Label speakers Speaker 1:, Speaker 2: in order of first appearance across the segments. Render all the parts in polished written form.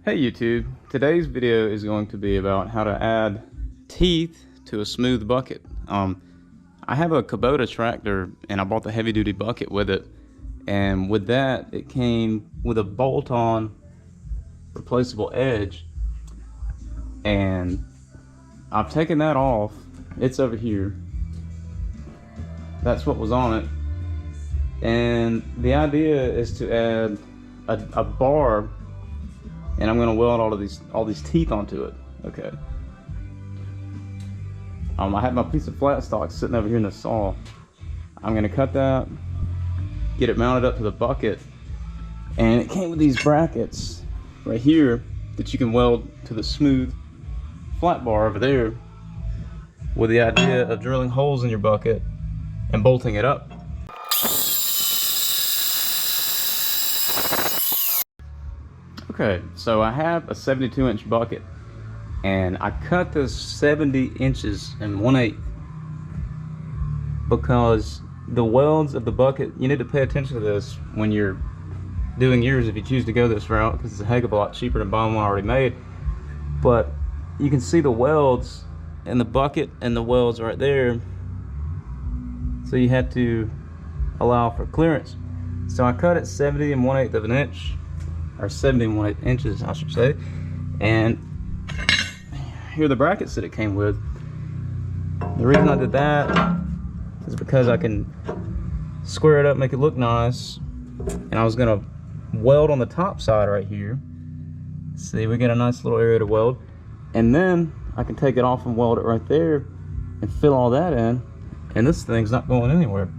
Speaker 1: Hey YouTube, today's video is going to be about how to add teeth to a smooth bucket. I have a Kubota tractor and I bought the heavy duty bucket with it, and with that it came with a bolt-on replaceable edge, and I've taken that off. It's over here. That's what was on it, and the idea is to add a bar, and I'm gonna weld all these teeth onto it. Okay. I have my piece of flat stock sitting over here in the saw. I'm gonna cut that, get it mounted up to the bucket, and it came with these brackets right here that you can weld to the smooth flat bar over there, with the idea of drilling holes in your bucket and bolting it up. Okay, so I have a 72-inch bucket, and I cut this 70 inches and 1/8 because the welds of the bucket, you need to pay attention to this when you're doing yours if you choose to go this route, because it's a heck of a lot cheaper than buying one already made. But you can see the welds in the bucket and the welds right there, so you have to allow for clearance. So I cut it 70 1/8 of an inch, or 70 1/8 inches I should say, and here are the brackets that it came with. The reason I did that is because I can square it up, make it look nice, and I was gonna weld on the top side right here. See, we got a nice little area to weld, and then I can take it off and weld it right there and fill all that in, and this thing's not going anywhere.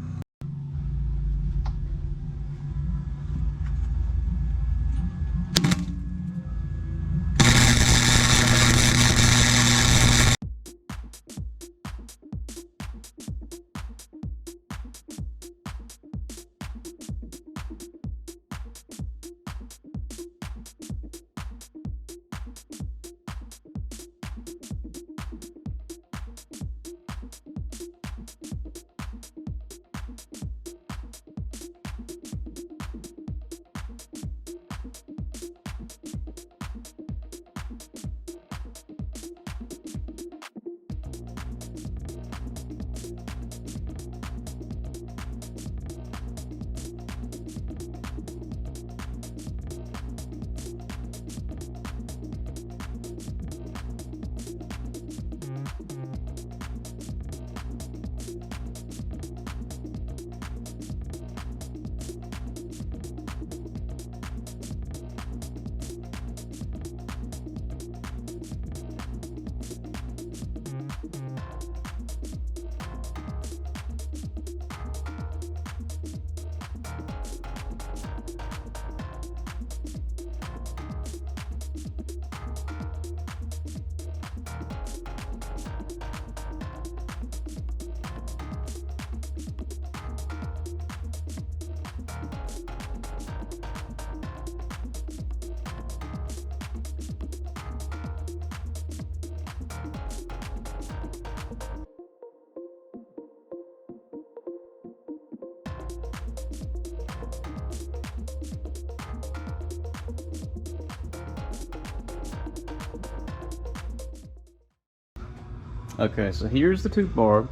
Speaker 1: Okay, so here's the tooth bar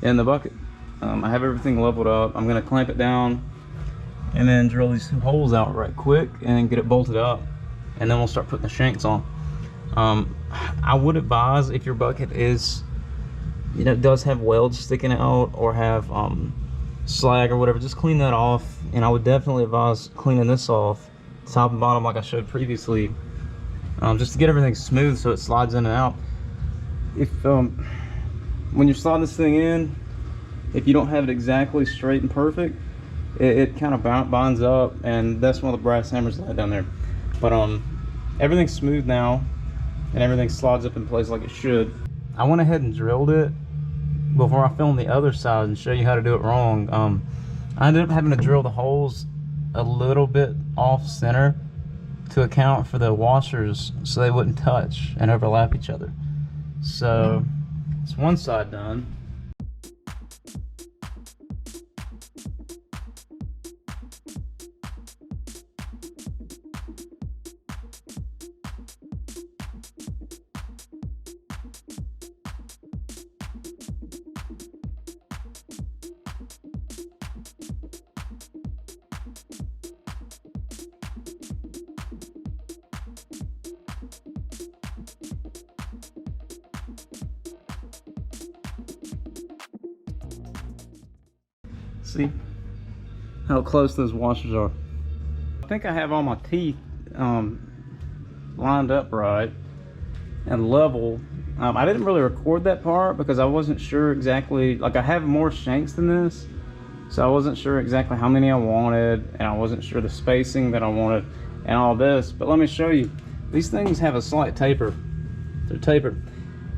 Speaker 1: in the bucket. I have everything leveled up. I'm gonna clamp it down and then drill these two holes out right quick and get it bolted up, and then we'll start putting the shanks on. I would advise, if your bucket is, does have welds sticking out or have slag or whatever, just clean that off. And I would definitely advise cleaning this off, top and bottom, like I showed previously, just to get everything smooth so it slides in and out. If when you're sliding this thing in, if you don't have it exactly straight and perfect, it kind of binds up, and that's one of the brass hammers that down there. But everything's smooth now, and everything slides up in place like it should. I went ahead and drilled it before I filmed the other side and show you how to do it wrong. I ended up having to drill the holes a little bit off center to account for the washers so they wouldn't touch and overlap each other. So it's one side done. See how close those washers are. I think I have all my teeth lined up right and level. I didn't really record that part because I wasn't sure exactly, like I have more shanks than this, so I wasn't sure exactly how many I wanted, and I wasn't sure the spacing that I wanted and all this. But let me show you. These things have a slight taper. They're tapered,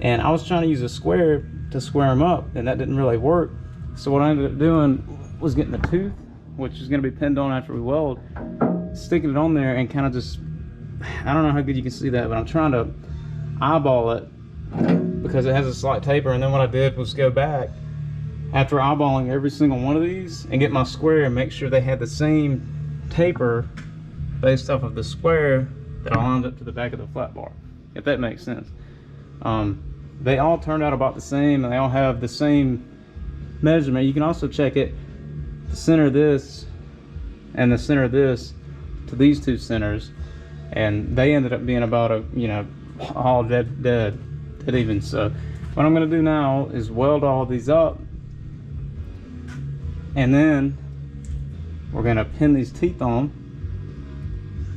Speaker 1: and I was trying to use a square to square them up, and that didn't really work. So what I ended up doing was getting the tooth, which is going to be pinned on after we weld, sticking it on there and kind of just, I don't know how good you can see that, but I'm trying to eyeball it because it has a slight taper. And then what I did was go back after eyeballing every single one of these and get my square and make sure they had the same taper based off of the square that I lined up to the back of the flat bar, if that makes sense. They all turned out about the same, and they all have the same measurement. You can also check it, the center of this and the center of this to these two centers, and they ended up being about a, you know, all dead even. So what I'm going to do now is weld all these up, and then we're going to pin these teeth on,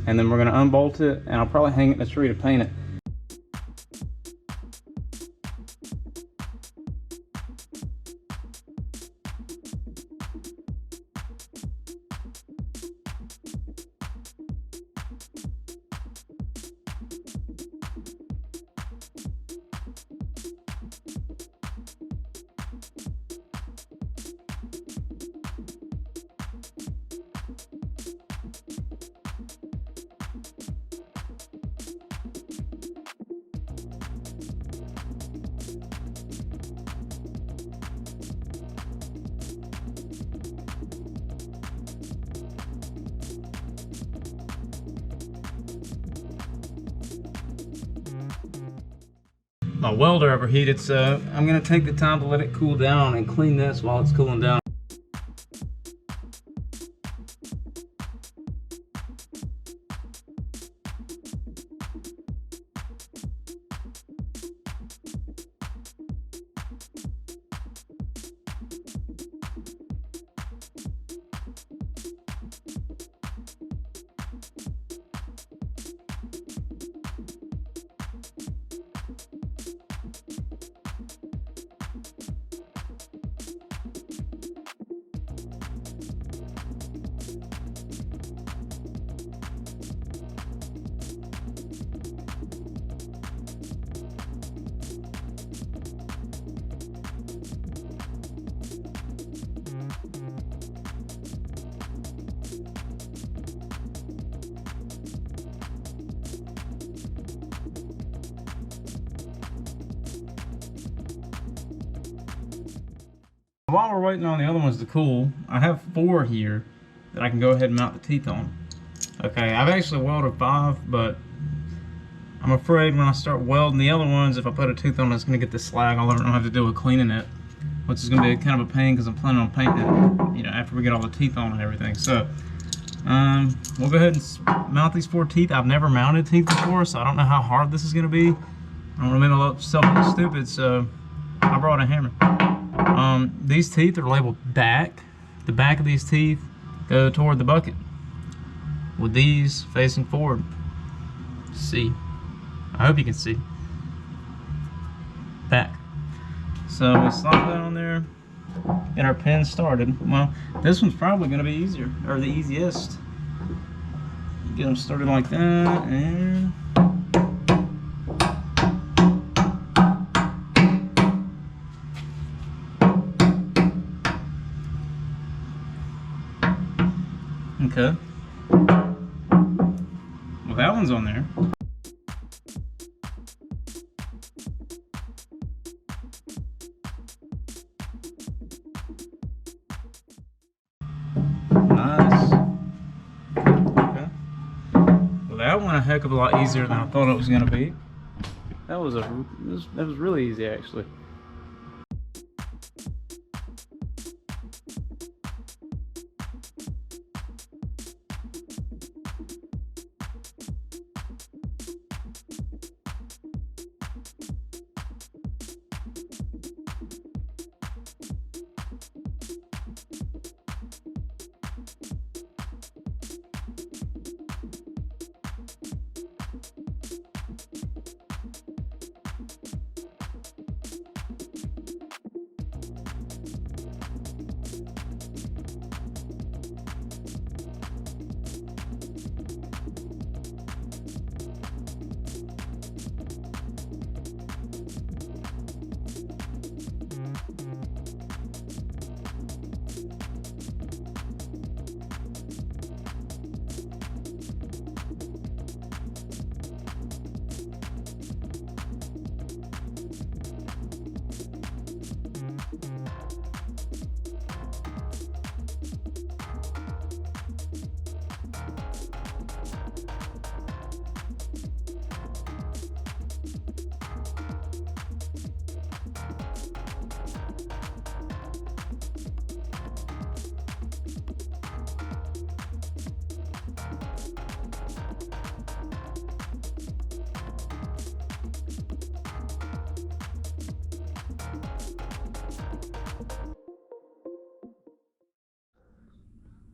Speaker 1: and then we're going to unbolt it, and I'll probably hang it in a tree to paint it. My welder overheated, so I'm going to take the time to let it cool down and clean this while it's cooling down. While we're waiting on the other ones to cool, I have 4 here that I can go ahead and mount the teeth on. Okay, I've actually welded 5, but I'm afraid when I start welding the other ones, if I put a tooth on it, it's going to get the slag all over and I'll have to deal with cleaning it, which is going to be kind of a pain because I'm planning on painting it, you know, after we get all the teeth on and everything. So, we'll go ahead and mount these 4 teeth. I've never mounted teeth before, so I don't know how hard this is going to be. I don't want to make myself look stupid, so I brought a hammer. These teeth are labeled back. The back of these teeth go toward the bucket, with these facing forward. See, I hope you can see. Back. So we slide that on there, get our pin started. Well, this one's probably going to be easier, or the easiest. Get them started like that, and okay. Well, that one's on there. Nice. Okay. Well, that went a heck of a lot easier than I thought it was going to be. That was really easy, actually.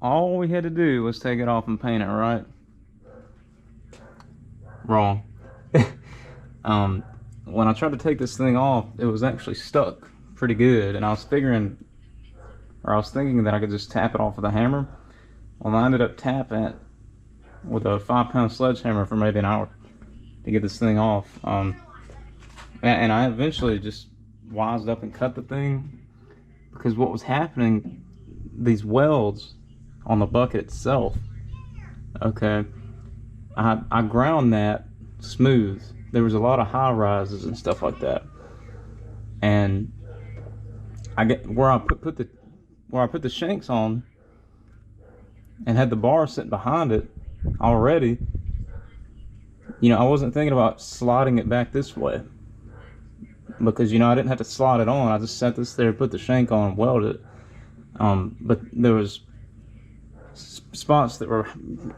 Speaker 1: all we had to do was take it off and paint it, right? Wrong. When I tried to take this thing off, it was actually stuck pretty good, and I was thinking that I could just tap it off with a hammer. Well, I ended up tapping it with a 5-pound sledgehammer for maybe an hour to get this thing off. And I eventually just wised up and cut the thing, because what was happening, these welds on the bucket itself, okay, I ground that smooth. There was a lot of high rises and stuff like that, and I get where I put the shanks on and had the bar sitting behind it already. You know, I wasn't thinking about sliding it back this way, because, you know, I didn't have to slide it on. I just set this there, put the shank on, and welded it. But there was spots that were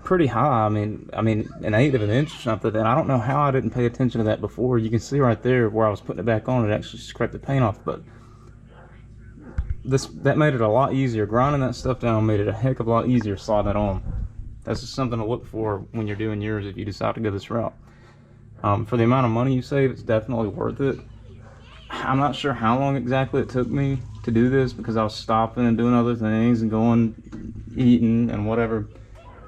Speaker 1: pretty high. I mean, an eighth of an inch or something. And I don't know how I didn't pay attention to that before. You can see right there where I was putting it back on, it actually scraped the paint off. But that made it a lot easier. Grinding that stuff down made it a heck of a lot easier sliding it on. That's just something to look for when you're doing yours if you decide to go this route. For the amount of money you save, it's definitely worth it. I'm not sure how long exactly it took me to do this, because I was stopping and doing other things and going, eating and whatever.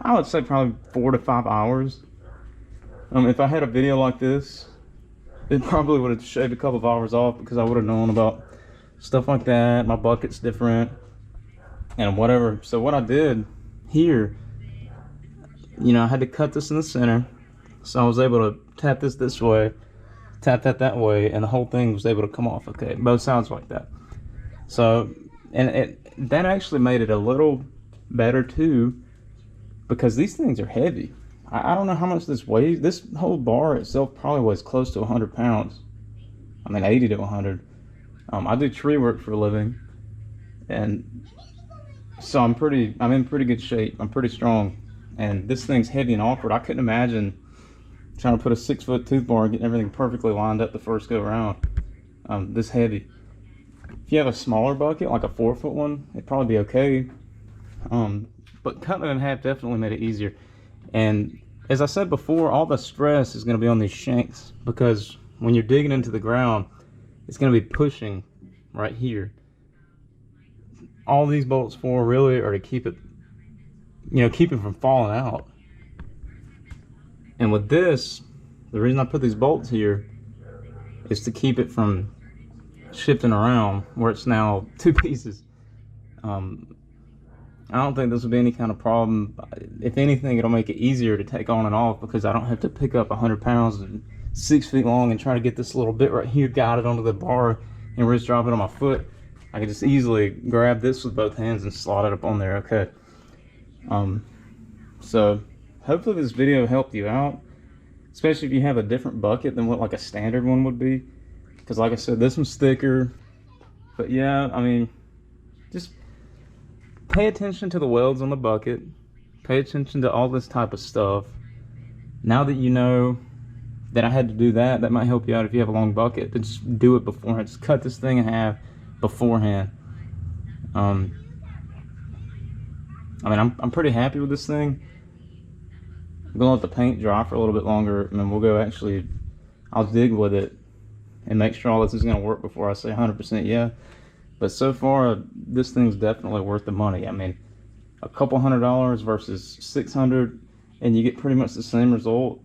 Speaker 1: I would say probably 4 to 5 hours. If I had a video like this, it probably would have shaved a couple of hours off, because I would have known about stuff like that. My bucket's different and whatever. So what I did here, you know, I had to cut this in the center, so I was able to tap this way, tap that way, and the whole thing was able to come off okay, both sides like that. So, and that actually made it a little better too, because these things are heavy. I don't know how much this weighs. This whole bar itself probably weighs close to 100 pounds. I mean, 80 to 100. I do tree work for a living, and so I'm in pretty good shape. I'm pretty strong, and this thing's heavy and awkward. I couldn't imagine trying to put a 6-foot tooth bar and getting everything perfectly lined up the first go around. This heavy. If you have a smaller bucket, like a 4-foot one, it'd probably be okay. But cutting it in half definitely made it easier. And as I said before, all the stress is going to be on these shanks, because when you're digging into the ground, it's going to be pushing right here. All these bolts for really are to keep it, you know, keep it from falling out. And with this, the reason I put these bolts here is to keep it from shifting around where it's now 2 pieces. I don't think this will be any kind of problem. If anything, it'll make it easier to take on and off, because I don't have to pick up 100 pounds and 6 feet long and try to get this little bit right here guided onto the bar and wrist drop it on my foot. I can just easily grab this with both hands and slide it up on there, okay? So hopefully this video helped you out, especially if you have a different bucket than what like a standard one would be. Because like I said, this one's thicker. But yeah, I mean, just pay attention to the welds on the bucket. Pay attention to all this type of stuff. Now that you know that I had to do that, that might help you out if you have a long bucket. To just do it beforehand. Just cut this thing in half beforehand. I mean, I'm pretty happy with this thing. I'm gonna let the paint dry for a little bit longer, and then we'll go I'll dig with it and make sure all this is gonna work before I say 100% yeah. But so far, this thing's definitely worth the money. I mean, a couple $100 versus $600, and you get pretty much the same result,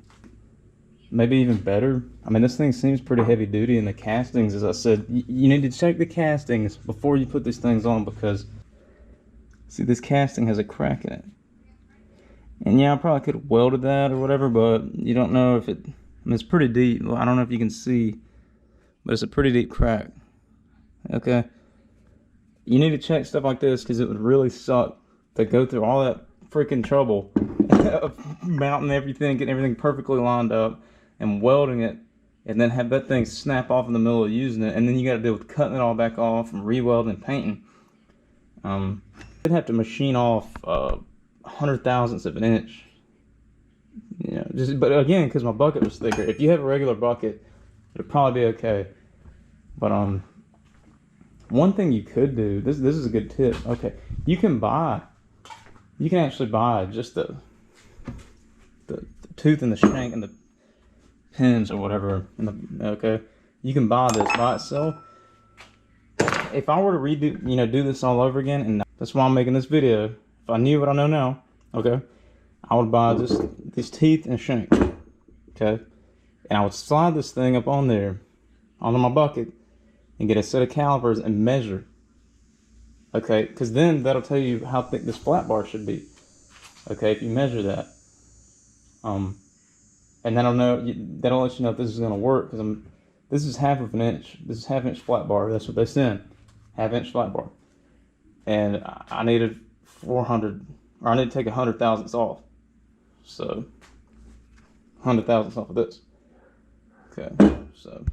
Speaker 1: maybe even better. I mean, this thing seems pretty heavy duty, and the castings, as I said, you need to check the castings before you put these things on, because see, this casting has a crack in it. And yeah, I probably could have welded that or whatever, but you don't know if it, I mean, it's pretty deep. I don't know if you can see, but it's a pretty deep crack. Okay. You need to check stuff like this, because it would really suck to go through all that freaking trouble of mounting everything, getting everything perfectly lined up, and welding it, and then have that thing snap off in the middle of using it, and then you got to deal with cutting it all back off and re-welding and painting. I'd have to machine off 100,000ths of an inch. You know, but again, because my bucket was thicker. If you have a regular bucket, it'd probably be okay. But one thing you could do, this is a good tip. Okay, you can buy you can actually buy just the tooth and the shank and the pins or whatever. Okay, you can buy this by itself. If I were to redo, do this all over again, and that's why I'm making this video. If I knew what I know now, okay, I would buy just these teeth and shank, okay, and I would slide this thing up on there, onto my bucket, and get a set of calipers and measure, okay, because then that'll tell you how thick this flat bar should be, okay, if you measure that, and that'll let you know if this is going to work, because this is half of an inch, this is half-inch flat bar, that's what they send, half-inch flat bar, and I needed 400, or I need to take 100 thousandths off, so 100 thousandths off of this, okay, so,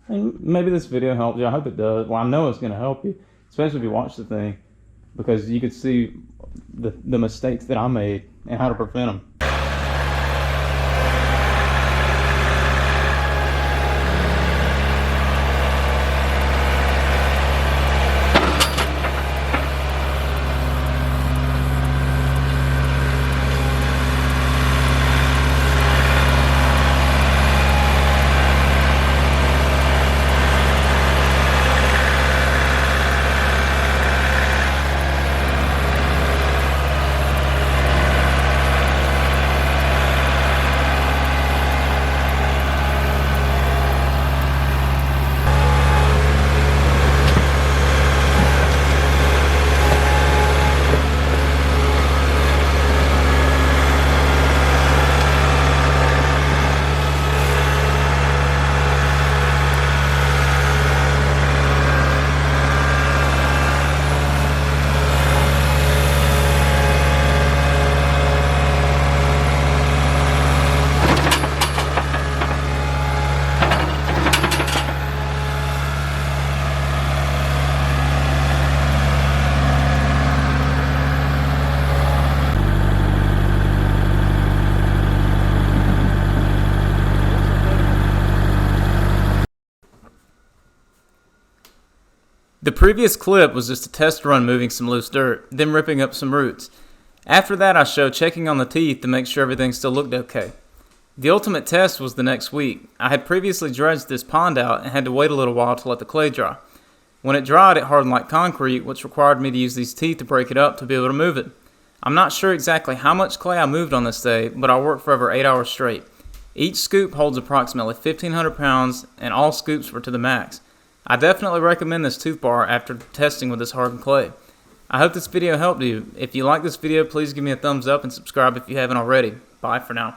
Speaker 1: and maybe this video helped you, I hope it does. Well, I know it's going to help you, especially if you watch the thing, because you could see the mistakes that I made and how to prevent them. The previous clip was just a test run moving some loose dirt, then ripping up some roots. After that I showed checking on the teeth to make sure everything still looked okay. The ultimate test was the next week. I had previously dredged this pond out and had to wait a little while to let the clay dry. When it dried, it hardened like concrete, which required me to use these teeth to break it up to be able to move it. I'm not sure exactly how much clay I moved on this day, but I worked for over 8 hours straight. Each scoop holds approximately 1,500 pounds, and all scoops were to the max. I definitely recommend this tooth bar after testing with this hardened clay. I hope this video helped you. If you like this video, please give me a thumbs up and subscribe if you haven't already. Bye for now.